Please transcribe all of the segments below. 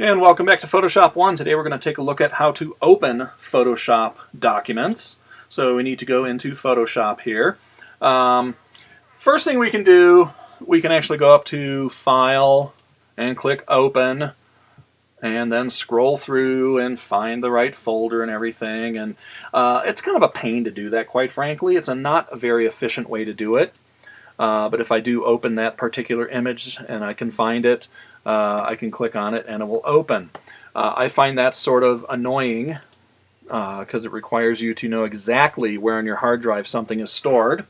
And welcome back to Photoshop 1. Today we're going to take a look at how to open Photoshop documents. So we need to go into Photoshop here. First thing we can do, we can actually go up to File and click Open, and then scroll through and find the right folder and everything. And it's kind of a pain to do that, quite frankly. It's not a very efficient way to do it. But if I do open that particular image and I can find it, I can click on it and it will open. I find that sort of annoying because it requires you to know exactly where on your hard drive something is stored.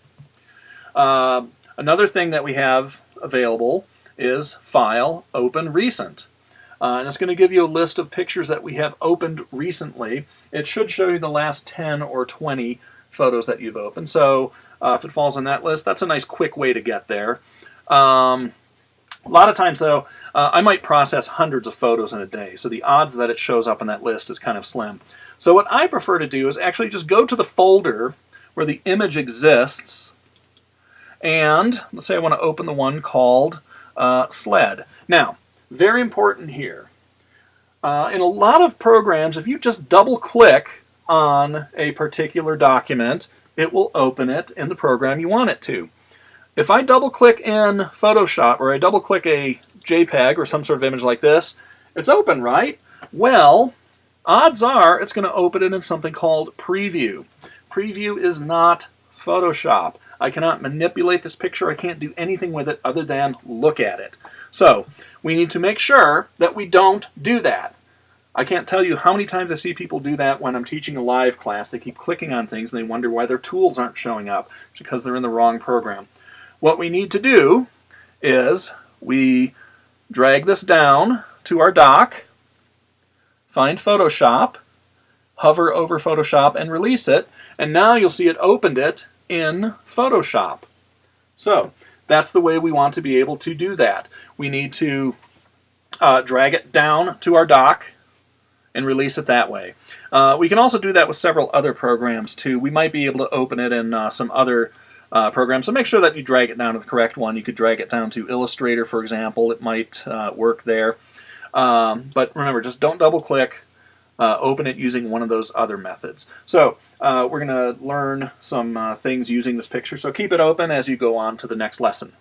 Another thing that we have available is File, Open, Recent. And it's going to give you a list of pictures that we have opened recently. It should show you the last 10 or 20 photos that you've opened. So if it falls on that list, that's a nice quick way to get there. A lot of times, though, I might process hundreds of photos in a day, so the odds that it shows up on that list is kind of slim. So what I prefer to do is actually just go to the folder where the image exists, and let's say I want to open the one called SLED. Now, very important here. In a lot of programs, if you just double-click on a particular document, it will open it in the program you want it to. If I double-click in Photoshop, or I double-click a JPEG or some sort of image like this, it's open, right? Well, odds are it's going to open it in something called Preview. Preview is not Photoshop. I cannot manipulate this picture. I can't do anything with it other than look at it. So we need to make sure that we don't do that. I can't tell you how many times I see people do that when I'm teaching a live class. They keep clicking on things and they wonder why their tools aren't showing up. It's because they're in the wrong program. What we need to do is we drag this down to our dock, find Photoshop, hover over Photoshop and release it, and now you'll see it opened it in Photoshop. So that's the way we want to be able to do that. We need to drag it down to our dock and release it that way. We can also do that with several other programs too. We might be able to open it in some other programs, so make sure that you drag it down to the correct one. You could drag it down to Illustrator, for example. It might work there. But remember, just don't double click. Open it using one of those other methods. So we're going to learn some things using this picture, so keep it open as you go on to the next lesson.